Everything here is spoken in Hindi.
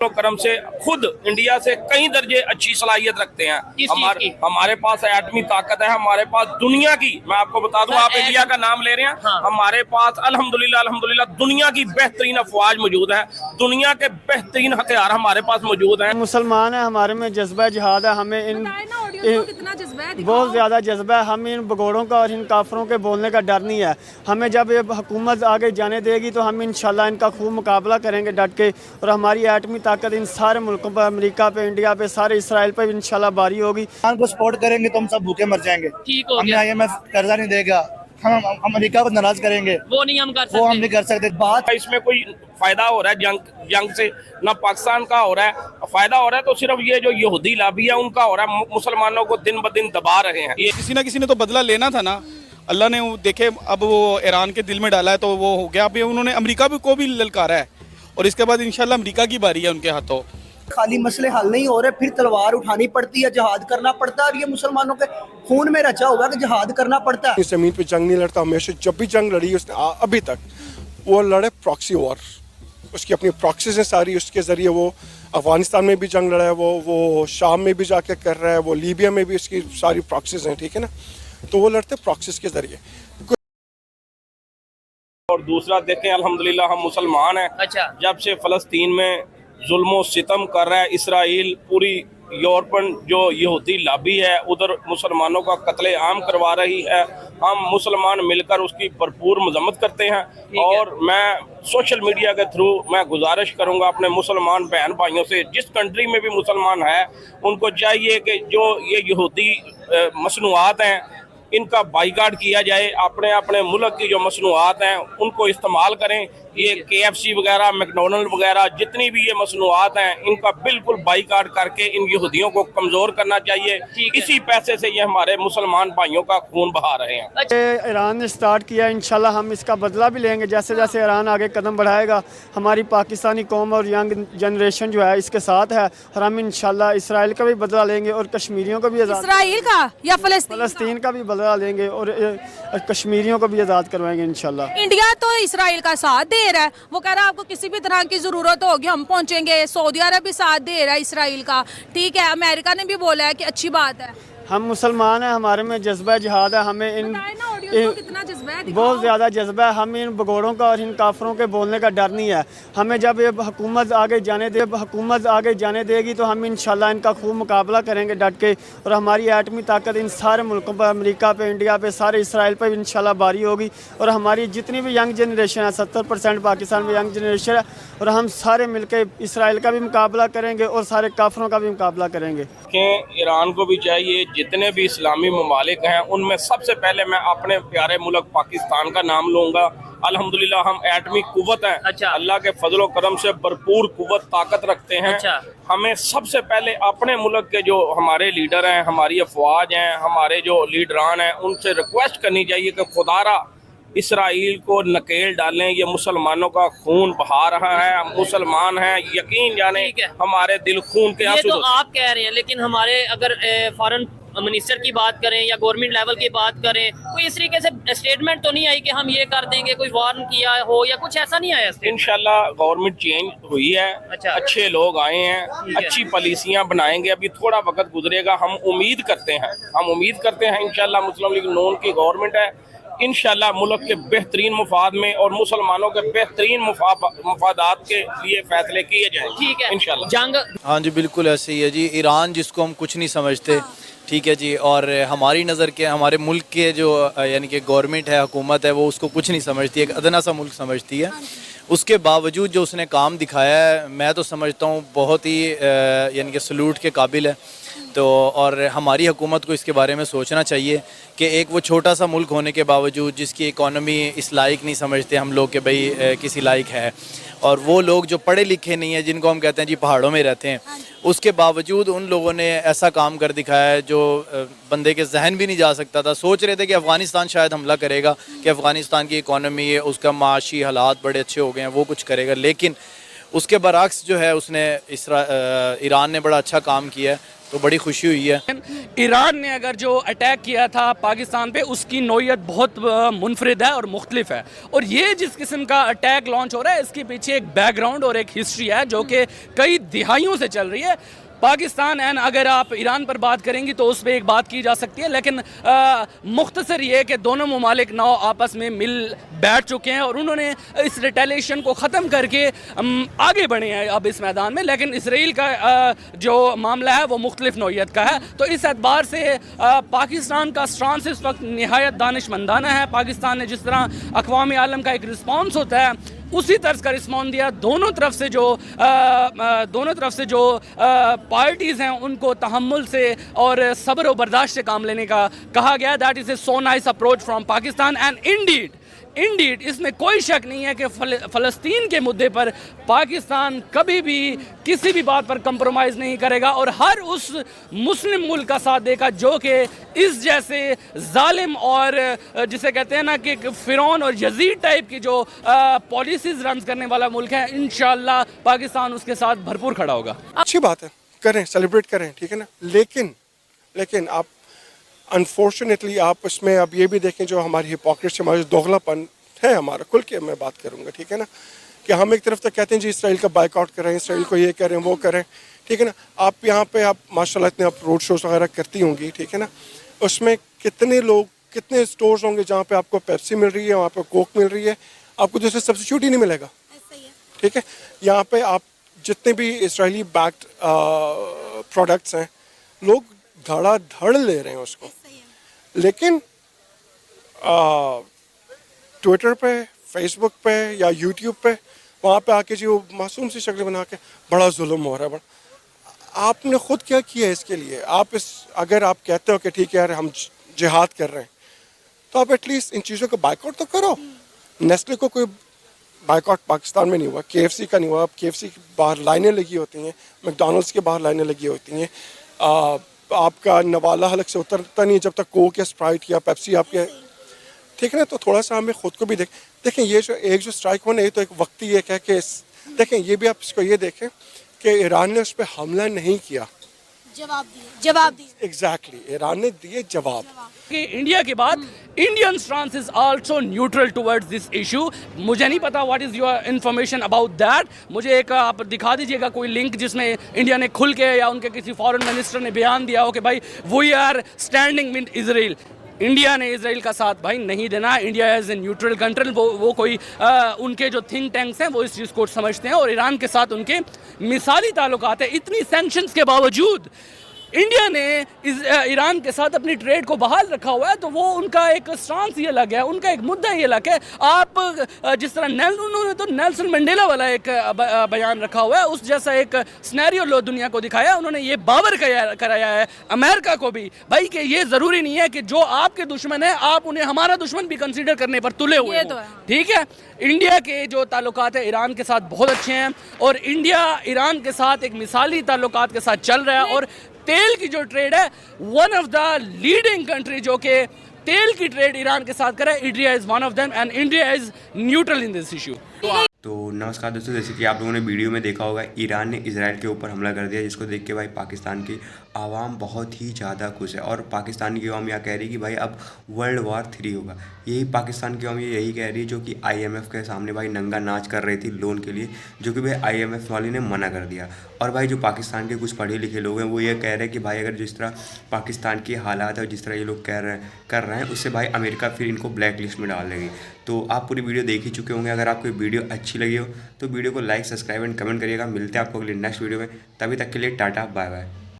करम से खुद इंडिया से कई दर्जे अच्छी सलाहियत रखते हैं। हमारे पास एटमी ताकत है, हमारे पास दुनिया की, मैं आपको बता दूं, आप इंडिया का नाम ले रहे हैं, हाँ। हमारे पास अल्हम्दुलिल्लाह दुनिया की बेहतरीन अफवाज मौजूद है, दुनिया के बेहतरीन हथियार हमारे पास मौजूद हैं। मुसलमान है, हमारे में जज्बा जिहाद है, हमें इन बहुत ज़्यादा जज्बा है। हम इन भगोड़ों का और इन काफरों के बोलने का डर नहीं है। हमें जब ये हुकूमत आगे जाने देगी तो हम इंशाल्लाह इनका खूब मुकाबला करेंगे डट के, और हमारी एटमी ताकत इन सारे मुल्कों पर, अमेरिका पे, इंडिया पे, सारे इसराइल पे इंशाल्लाह बारी होगी। को सपोर्ट करेंगे तो हम सब भूखे मर जाएंगे। हमें IMF कर्जा नहीं देगा, हम अमेरिका को नाराज करेंगे, वो हम नहीं कर सकते। बात इसमें कोई फायदा हो रहा है जंग से, ना पाकिस्तान का हो रहा है, फायदा हो रहा है तो सिर्फ ये जो यहूदी लाभी है उनका हो रहा है। मुसलमानों को दिन ब दिन दबा रहे हैं। ये किसी ना किसी ने तो बदला लेना था ना, अल्लाह ने देखे अब वो ईरान के दिल में डाला है तो वो हो गया। अभी उन्होंने अमेरिका को भी ललकारा है और इसके बाद इंशाल्लाह अमेरिका की बारी है उनके हाथों। खाली मसले हल नहीं हो रहे, फिर तलवार उठानी पड़ती है, जहाद करना पड़ता है, और ये मुसलमानों के खून में रचा हुआ कि जहाद करना पड़ता है। जमीन पे जंग नहीं लड़ता, हमेशा जब भी जंग लड़ी उसने अभी तक वो लड़े प्रॉक्सी वॉर, उसकी अपनी प्रॉक्सीज हैं सारी, उसके ज़रिए वो अफगानिस्तान में भी जंग लड़ा है, वो शाम में भी जाके कर रहा है, वो लीबिया में भी उसकी सारी प्रॉक्सीज हैं, ठीक है ना, तो वो लड़ते प्रॉक्सीज के ज़रिए। और दूसरा देखें, अल्हम्दुलिल्लाह हम मुसलमान हैं। अच्छा। जब से फ़लस्तीन में जुल्म सितम कर रहा है इसराइल, पूरी यूरोपन जो यहूदी लाबी है उधर मुसलमानों का कत्ले आम करवा रही है, हम मुसलमान मिलकर उसकी भरपूर मजम्मत करते हैं। और मैं सोशल मीडिया के थ्रू मैं गुजारिश करूंगा अपने मुसलमान बहन भाइयों से, जिस कंट्री में भी मुसलमान है उनको चाहिए कि जो ये यहूदी मसनूआत हैं इनका बाइकाट किया जाए, अपने अपने मुल्क की जो मसनूआत हैं उनको इस्तेमाल करें। ये KFC वगैरह, मैकडोनल्ड वगैरह, जितनी भी ये मसनूआत हैं इनका बिल्कुल बाइकाट करके इन यहूदियों को कमज़ोर करना चाहिए। इसी पैसे से ये हमारे मुसलमान भाइयों का खून बहा रहे हैं। ईरान ने स्टार्ट किया, इंशाल्लाह हम इसका बदला भी लेंगे। जैसे जैसे ईरान आगे कदम बढ़ाएगा, हमारी पाकिस्तानी कौम और यंग जनरेशन जो है इसके साथ है, और हम इंशाल्लाह इसराइल का भी बदला लेंगे और कश्मीरियों को भी इसराइल का या फ़लस्तीन का भी बदला लेंगे और कश्मीरियों को भी आज़ाद करवाएंगे इंशाल्लाह। इंडिया तो इसराइल का साथ दे रहा है, वो कह रहा है आपको किसी भी तरह की जरूरत होगी हम पहुंचेंगे। सऊदी अरब भी साथ दे रहा है इसराइल का, ठीक है। अमेरिका ने भी बोला है कि अच्छी बात है। हम मुसलमान हैं, हमारे में जज्बा जिहाद है, हमें इन कितना जज्बा है, बहुत ज़्यादा जज्बा है। हम इन भगोड़ों का और इन काफरों के बोलने का डर नहीं है। हमें जब ये हुकूमत आगे जाने देगी तो हम इंशाल्लाह इनका खूब मुकाबला करेंगे डट के, और हमारी एटमी ताकत इन सारे मुल्कों पर, अमेरिका पे, इंडिया पे, सारे इसराइल पे इंशाल्लाह बारी होगी। और हमारी जितनी भी यंग जनरेशन है, 70% पाकिस्तान में यंग जनरेशन है, और हम सारे मिलकर इसराइल का भी मुकाबला करेंगे और सारे काफरों का भी मुकाबला करेंगे। ईरान को भी चाहिए, जितने भी इस्लामी ममालिक हैं उनमें सबसे पहले मैं अपने प्यारे मुल्क पाकिस्तान का नाम लूँगा। अल्हम्दुलिल्लाह हम एटमी कुव्वत हैं। अच्छा। अल्लाह के फजलो करम से भरपूर कुव्वत ताकत रखते हैं। अच्छा। हमें सबसे पहले अपने मुल्क के जो हमारे लीडर हैं, हमारी अफवाज हैं, हमारे जो लीडरान हैं, उनसे रिक्वेस्ट करनी चाहिए कि खुदारा इसराइल को नकेल डालें। ये मुसलमानों का खून बहा रहा है, हम मुसलमान हैं, यकीन जाने हमारे दिल खून के आंसू। ये तो आप कह रहे हैं, लेकिन हमारे अगर फॉरेन मिनिस्टर की बात करें या गवर्नमेंट लेवल की बात करें, कोई इस तरीके से स्टेटमेंट तो नहीं आई कि हम ये कर देंगे, कोई वार्न किया हो या कुछ ऐसा नहीं आया? इंशाल्लाह गवर्नमेंट चेंज हुई है। अच्छा। अच्छे लोग आए हैं, अच्छी पॉलिसियां बनाएंगे, अभी थोड़ा वक्त गुजरेगा। हम उम्मीद करते हैं इंशाल्लाह मुस्लिम लीग नून की गवर्नमेंट है, इंशाल्लाह मुल्क के बेहतरीन मुफाद में और मुसलमानों के बेहतरीन मुफादात के लिए फैसले किए जाएं। ठीक है इंशाल्लाह। जंग, हाँ जी बिल्कुल ऐसे ही है जी। ईरान जिसको हम कुछ नहीं समझते, ठीक है जी, और हमारी नज़र के हमारे मुल्क के जो यानी कि गवर्नमेंट है, हुकूमत है, वो उसको कुछ नहीं समझती, एक अदना सा मुल्क समझती है। उसके बावजूद जो उसने काम दिखाया है, मैं तो समझता हूँ बहुत ही यानी कि सलूट के काबिल है। तो और हमारी हुकूमत को इसके बारे में सोचना चाहिए कि एक वो छोटा सा मुल्क होने के बावजूद जिसकी इकॉनमी इस लायक नहीं समझते हम लोग कि भाई किसी लायक है, और वो लोग जो पढ़े लिखे नहीं हैं, जिनको हम कहते हैं जी पहाड़ों में रहते हैं, उसके बावजूद उन लोगों ने ऐसा काम कर दिखाया है जो बंदे के जहन भी नहीं जा सकता था। सोच रहे थे कि अफ़गानिस्तान शायद हमला करेगा, कि अफ़गानिस्तान की इकॉनमी है, उसका माशी हालात बड़े अच्छे हो गए हैं, वो कुछ करेगा, लेकिन उसके बरअक्स जो है उसने ईरान ने बड़ा अच्छा काम किया है, तो बड़ी खुशी हुई है। ईरान ने अगर जो अटैक किया था पाकिस्तान पे, उसकी नौयत बहुत मुनफरिद है और मुख्तलिफ है, और ये जिस किस्म का अटैक लॉन्च हो रहा है इसके पीछे एक बैकग्राउंड और एक हिस्ट्री है जो कि कई दिहाइयों से चल रही है। पाकिस्तान एंड अगर आप ईरान पर बात करेंगी तो उस पर एक बात की जा सकती है, लेकिन मुख्तसर ये कि दोनों ममालिक नौ आपस में मिल बैठ चुके हैं और उन्होंने इस रिटेलिएशन को ख़त्म करके आगे बढ़े हैं अब इस मैदान में। लेकिन इसराइल का जो मामला है वो मुख्तलिफ नौइयत का है, तो इस एतबार से पाकिस्तान का स्टांस इस वक्त नहायत दानिशमंदाना है। पाकिस्तान ने जिस तरह अक़वाम आलम का एक रिस्पॉन्स होता है उसी तर्ज का रिस्पॉन्स दिया। दोनों तरफ से जो पार्टीज़ हैं उनको तहम्मुल से और सब्र और बर्दाश्त से काम लेने का कहा गया। That is a so nice approach from Pakistan and Indeed इसमें कोई शक नहीं है कि फ़लस्तीन के मुद्दे पर पाकिस्तान कभी भी किसी भी बात पर कंप्रोमाइज़ नहीं करेगा और हर उस मुस्लिम मुल्क का साथ देगा जो कि इस जैसे जालिम और जिसे कहते हैं ना कि फ़िरौन और यजीद टाइप की जो पॉलिसीज़ रन करने वाला मुल्क है। इंशाअल्लाह पाकिस्तान उसके साथ भरपूर खड़ा होगा। अच्छी बात है, करें, सेलिब्रेट करें, ठीक है ना। लेकिन आप अनफॉर्चुनेटली आप इसमें अब ये भी देखें जो हमारी हिपोक्रेसी, हमारा दोगलापन है, हमारा खुल के मैं बात करूँगा, ठीक है ना, कि हम एक तरफ तो कहते हैं जी इसराइल का बाइकआउट करें, इसराइल को ये करें वो करें, ठीक है ना। आप यहाँ पे आप माशाल्लाह इतने आप रोड शोज वगैरह करती होंगी, ठीक है ना, उसमें कितने लोग, कितने स्टोर्स होंगे जहाँ पे आपको पेप्सी मिल रही है, वहाँ पे कोक मिल रही है, आपको दूसरे सब्सिट्यूट ही नहीं मिलेगा, ठीक है। यहाँ पे आप जितने भी इसराइली बैक्ड प्रोडक्ट्स हैं लोग धड़ाधड़ ले रहे हैं उसको, लेकिन ट्विटर पे, फेसबुक पे या यूट्यूब पे वहाँ पे आके जी वो मासूम सी शक्ल बना के बड़ा जुल्म हो रहा है। आपने खुद क्या किया इसके लिए? अगर आप कहते हो कि ठीक है यार हम जिहाद कर रहे हैं, तो आप एटलीस्ट इन चीज़ों को बाइकआउट तो करो। नेस्ले को कोई बाइकआउट पाकिस्तान में नहीं हुआ, KFC का नहीं हुआ। अब KFC के बाहर लाइनें लगी होती हैं, मैकडॉनल्ड्स के बाहर लाइनें लगी होती हैं। आपका नवाला हलक से उतरता नहीं जब तक कोक या स्प्राइट या पेप्सी आपके, ठीक है ना। तो थोड़ा सा हमें खुद को भी देखें ये जो स्ट्राइक होने, ये तो एक वक्ती एक है कि देखें ये भी आप इसको ये देखें कि ईरान ने उस पर हमला नहीं किया, जवाब दिए एग्जैक्टली ईरान ने दिए जवाब। कि इंडिया के बाद Indian stance is also neutral towards this issue. मुझे नहीं पता what is your information about that. मुझे एक आप दिखा दीजिएगा कोई लिंक जिसमें इंडिया ने खुल के या उनके किसी फॉरेन मिनिस्टर ने बयान दिया हो कि भाई we are standing with Israel. India ने इजराइल का साथ भाई नहीं देना। India as a neutral country, वो कोई उनके जो थिंक टैंक्स हैं वो इस चीज़ को समझते हैं और ईरान के साथ उनके मिसाली ताल्लुकात है। इतनी सैंक्शंस के बावजूद इंडिया ने ईरान के साथ अपनी ट्रेड को बहाल रखा हुआ है, तो वो उनका एक स्टांस ये लग है, उनका एक मुद्दा ये लग है। आप जिस तरह उन्होंने तो नेल्सन मंडेला वाला एक बयान रखा हुआ है, उस जैसा एक सिनेरियो लो दुनिया को दिखाया। उन्होंने ये बावर कराया है अमेरिका को भी भाई कि ये ज़रूरी नहीं है कि जो आपके दुश्मन है आप उन्हें हमारा दुश्मन भी कंसीडर करने पर तुले हुए हो, ठीक है। इंडिया के जो ताल्लुकात है ईरान के साथ बहुत अच्छे हैं और इंडिया ईरान के साथ एक मिसाली ताल्लुकात के साथ चल रहा है। और तेल की जो ट्रेड है, one of the leading country जो कि तेल की ट्रेड ईरान के साथ करे, India is one of them and India is neutral in this issue. तो नमस्कार दोस्तों, जैसे कि आप लोगों ने वीडियो में देखा होगा, ईरान ने इजराइल के ऊपर हमला कर दिया, जिसको देख के भाई पाकिस्तान की आवाम बहुत ही ज़्यादा खुश है। और पाकिस्तान की आवाम यह कह रही है कि भाई अब वर्ल्ड वार 3 होगा। यही पाकिस्तान की आवाम यही कह रही है जो कि IMF के सामने भाई नंगा नाच कर रही थी लोन के लिए, जो कि भाई IMF वाली ने मना कर दिया। और भाई जो पाकिस्तान के कुछ पढ़े लिखे लोग हैं वो ये कह रहे हैं कि भाई अगर जिस तरह पाकिस्तान की हालात है और जिस तरह ये लोग कर रहे हैं उससे भाई अमेरिका फिर इनको ब्लैक लिस्ट में डाल देगी। तो आप पूरी वीडियो देख ही चुके होंगे। अगर आपको वीडियो अच्छी लगी हो तो वीडियो को लाइक, सब्सक्राइब एंड कमेंट करिएगा। मिलते हैं आपको अगले नेक्स्ट वीडियो में, तभी तक के लिए टाटा बाय बाय।